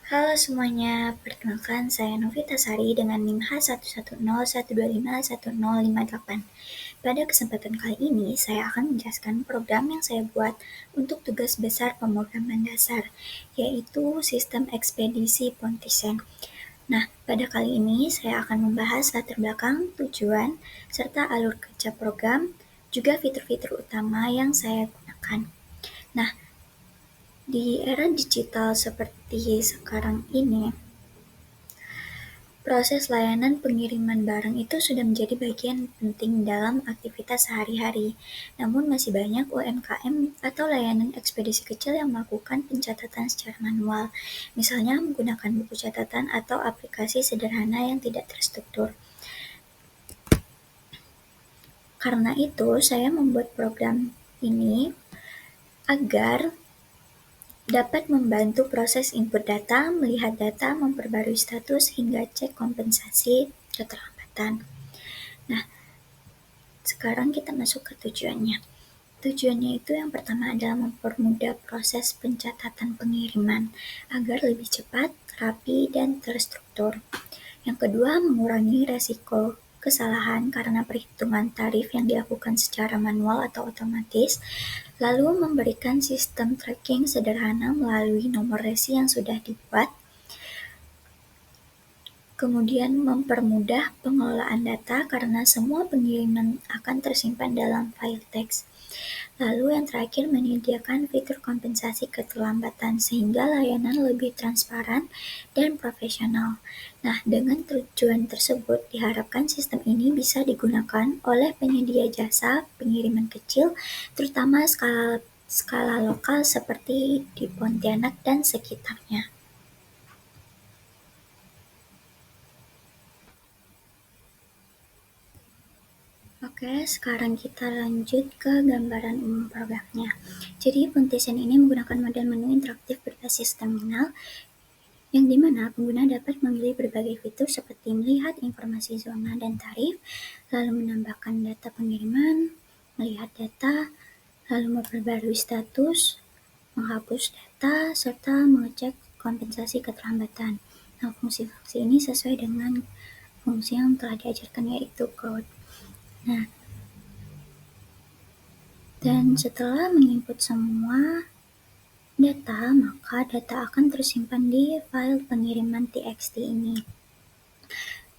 Halo semuanya, perkenalkan saya Novita Sari dengan NIM H11012510558. Pada kesempatan kali ini, saya akan menjelaskan program yang saya buat untuk tugas besar pemrograman dasar, yaitu sistem ekspedisi Pontisen. Nah, pada kali ini saya akan membahas latar belakang, tujuan, serta alur kerja program, juga fitur-fitur utama yang saya gunakan. Nah, di era digital seperti sekarang ini, proses layanan pengiriman barang itu sudah menjadi bagian penting dalam aktivitas sehari-hari. Namun masih banyak UMKM atau layanan ekspedisi kecil yang melakukan pencatatan secara manual, misalnya menggunakan buku catatan atau aplikasi sederhana yang tidak terstruktur. Karena itu, saya membuat program ini agar dapat membantu proses input data, melihat data, memperbarui status, hingga cek kompensasi keterlambatan. Nah, sekarang kita masuk ke tujuannya. Tujuannya itu yang pertama adalah mempermudah proses pencatatan pengiriman agar lebih cepat, rapi, dan terstruktur. Yang kedua, mengurangi resiko kesalahan karena perhitungan tarif yang dilakukan secara manual atau otomatis, lalu memberikan sistem tracking sederhana melalui nomor resi yang sudah dibuat. Kemudian mempermudah pengelolaan data karena semua pengiriman akan tersimpan dalam file teks. Lalu yang terakhir menyediakan fitur kompensasi keterlambatan sehingga layanan lebih transparan dan profesional. Nah, dengan tujuan tersebut diharapkan sistem ini bisa digunakan oleh penyedia jasa pengiriman kecil, terutama skala lokal seperti di Pontianak dan sekitarnya. Oke, sekarang kita lanjut ke gambaran umum programnya. Jadi, Pontisen ini menggunakan model menu interaktif berbasis terminal, yang dimana pengguna dapat memilih berbagai fitur seperti melihat informasi zona dan tarif, lalu menambahkan data pengiriman, melihat data, lalu memperbarui status, menghapus data, serta mengecek kompensasi keterlambatan. Nah, fungsi-fungsi ini sesuai dengan fungsi yang telah diajarkan, yaitu code. Nah, dan setelah menginput semua data, maka data akan tersimpan di file pengiriman txt ini.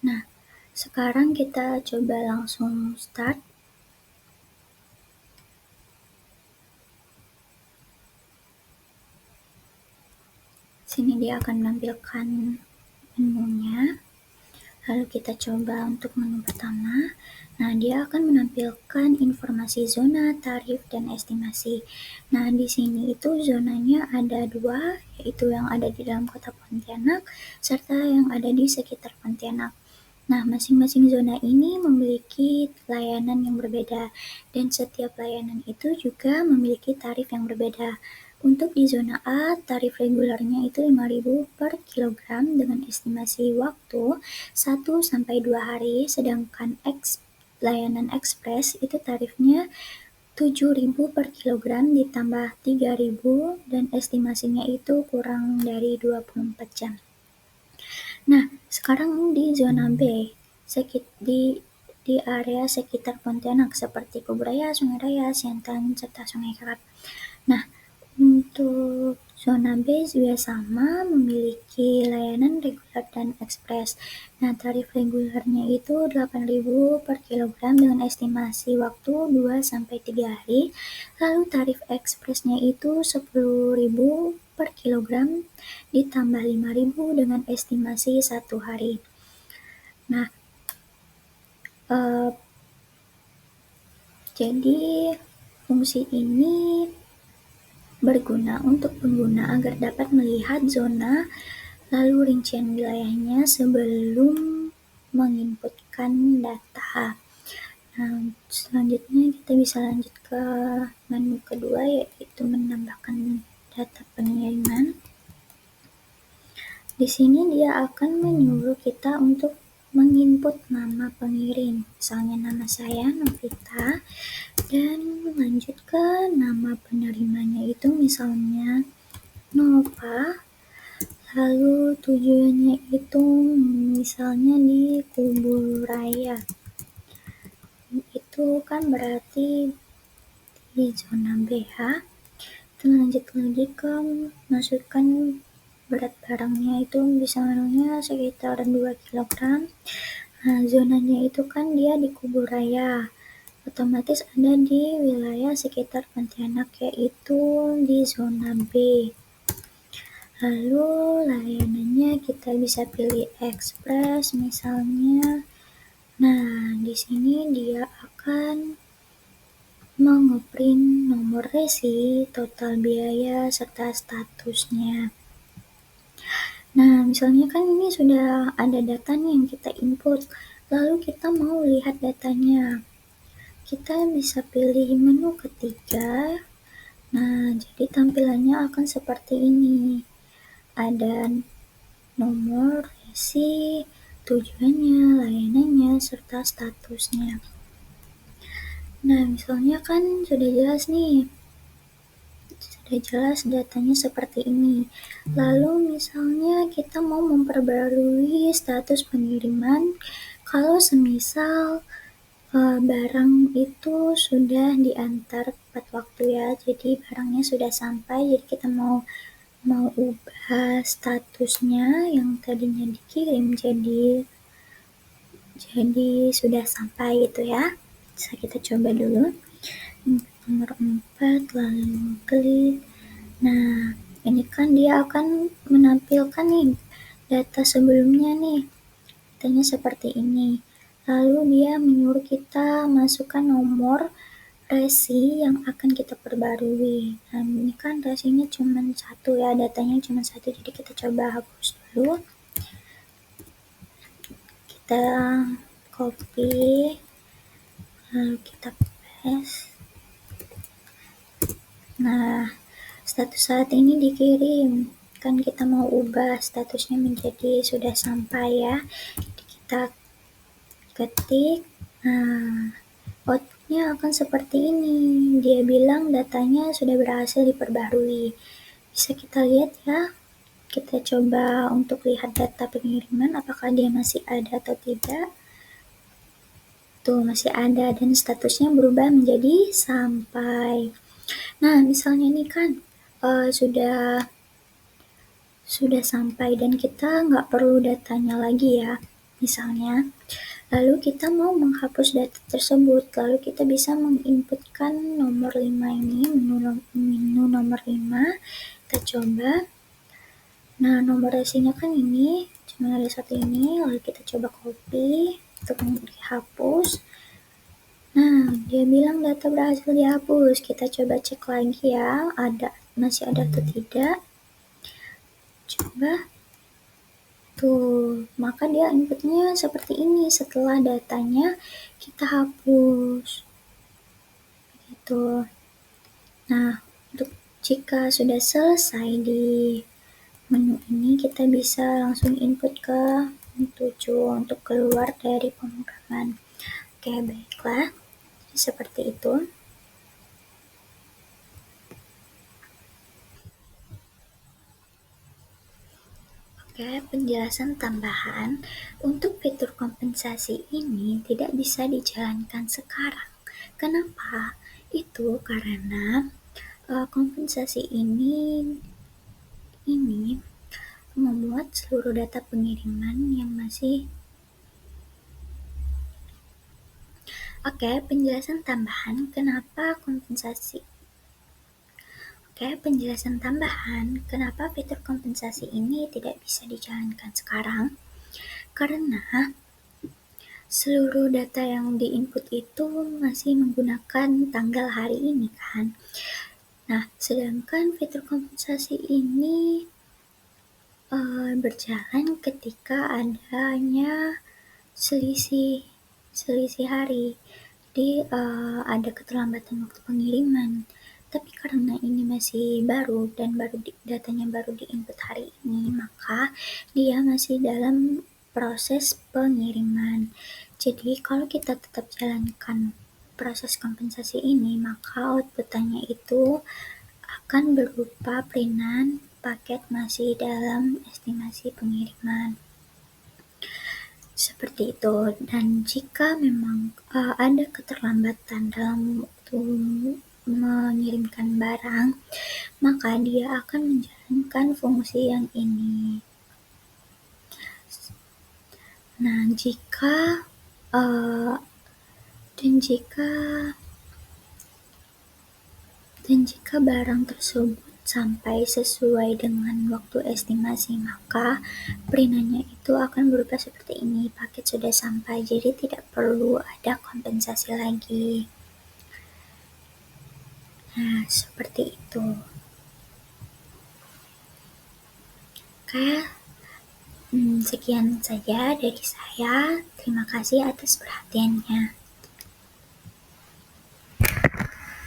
Nah, sekarang kita coba langsung start. Sini dia akan menampilkan menunya. Lalu kita coba untuk menu pertama. Nah, dia akan menampilkan informasi zona, tarif, dan estimasi. Nah, di sini itu zonanya ada 2, yaitu yang ada di dalam kota Pontianak, serta yang ada di sekitar Pontianak. Nah, masing-masing zona ini memiliki layanan yang berbeda, dan setiap layanan itu juga memiliki tarif yang berbeda. Untuk di zona A, tarif regulernya itu 5.000 per kilogram dengan estimasi waktu 1-2 hari, sedangkan layanan ekspres itu tarifnya 7.000 per kilogram ditambah 3.000 dan estimasinya itu kurang dari 24 jam. Nah, sekarang di zona B, di area sekitar Pontianak seperti Kuburaya, Sungai Raya, Siantan, serta Sungai Karat. Nah, untuk zona B juga sama, memiliki layanan reguler dan ekspres. Nah, tarif regulernya itu 8.000 per kilogram dengan estimasi waktu 2-3 hari. Lalu tarif ekspresnya itu 10.000 per kilogram ditambah 5.000 dengan estimasi 1 hari. Nah, jadi fungsi ini berguna untuk pengguna agar dapat melihat zona lalu rincian wilayahnya sebelum menginputkan data. Nah, selanjutnya kita bisa lanjut ke menu kedua, yaitu menambahkan data pengiriman. Di sini dia akan menyuruh kita untuk menginput nama pengirim, misalnya nama saya Novita, dan lanjut ke nama penerimanya itu misalnya Nova, lalu tujuannya itu misalnya di Kuburaya. Itu kan berarti di zona B ya. Kita lanjut lagi ke masukkan berat barangnya itu bisa menunya sekitar 2 kg. Nah, zonanya itu kan dia di Kuburaya. Otomatis ada di wilayah sekitar Pontianak, yaitu di zona B. Lalu layanannya kita bisa pilih ekspres misalnya. Nah, di sini dia akan mengeprint nomor resi, total biaya, serta statusnya. Nah, misalnya kan ini sudah ada data nih yang kita input, lalu kita mau lihat datanya. Kita bisa pilih menu ketiga. Nah, jadi tampilannya akan seperti ini. Ada nomor resi, tujuannya, layanannya, serta statusnya. Nah, misalnya kan sudah jelas nih. Sudah jelas datanya seperti ini. Lalu misalnya kita mau memperbarui status pengiriman kalau semisal barang itu sudah diantar tepat waktu ya. Jadi barangnya sudah sampai, jadi kita mau ubah statusnya yang tadinya dikirim jadi sudah sampai gitu ya. Bisa kita coba dulu. Nomor 4, lalu klik. Nah, ini kan dia akan menampilkan nih data sebelumnya nih. Datanya seperti ini. Lalu dia menyuruh kita masukkan nomor resi yang akan kita perbarui. Nah, ini kan resinya cuma 1 ya, datanya cuma 1, jadi kita coba hapus dulu. Kita copy, lalu kita paste. Nah, status saat ini dikirim. Kan kita mau ubah statusnya menjadi sudah sampai ya. Jadi kita ketik. Nah, outputnya akan seperti ini. Dia bilang datanya sudah berhasil diperbarui. Bisa kita lihat ya. Kita coba untuk lihat data pengiriman apakah dia masih ada atau tidak. Tuh, masih ada dan statusnya berubah menjadi sampai. Nah, misalnya ini kan sudah sampai dan kita nggak perlu datanya lagi ya. Misalnya, lalu kita mau menghapus data tersebut, lalu kita bisa menginputkan nomor 5 ini, menu nomor 5, kita coba. Nah, nomor resinya kan ini, cuma ada 1 ini, lalu kita coba copy untuk dihapus. Nah, dia bilang data berhasil dihapus. Kita coba cek lagi ya, masih ada atau tidak. Coba. Tuh, maka dia inputnya seperti ini setelah datanya kita hapus. Gitu. Nah, untuk jika sudah selesai di menu ini, kita bisa langsung input ke menu 7 untuk keluar dari pemrograman. Oke, baiklah. Seperti itu. Oke, penjelasan tambahan. Untuk fitur kompensasi ini tidak bisa dijalankan sekarang. Kenapa? Itu karena kompensasi ini memuat seluruh data pengiriman yang masih. Oke, penjelasan tambahan kenapa fitur kompensasi ini tidak bisa dijalankan sekarang. Karena seluruh data yang diinput itu masih menggunakan tanggal hari ini kan. Nah, sedangkan fitur kompensasi ini berjalan ketika adanya selisih hari. Jadi ada keterlambatan waktu pengiriman. Tapi karena ini masih baru dan datanya baru diinput hari ini, maka dia masih dalam proses pengiriman. Jadi kalau kita tetap jalankan proses kompensasi ini, maka outputannya itu akan berupa printan paket masih dalam estimasi pengiriman. Seperti itu. Dan jika memang ada keterlambatan dalam waktu mengirimkan barang, maka dia akan menjalankan fungsi yang ini. Nah, jika barang tersebut sampai sesuai dengan waktu estimasi, maka perinciannya itu akan berubah seperti ini. Paket sudah sampai, jadi tidak perlu ada kompensasi lagi. Nah, seperti itu. Oke, sekian saja dari saya. Terima kasih atas perhatiannya.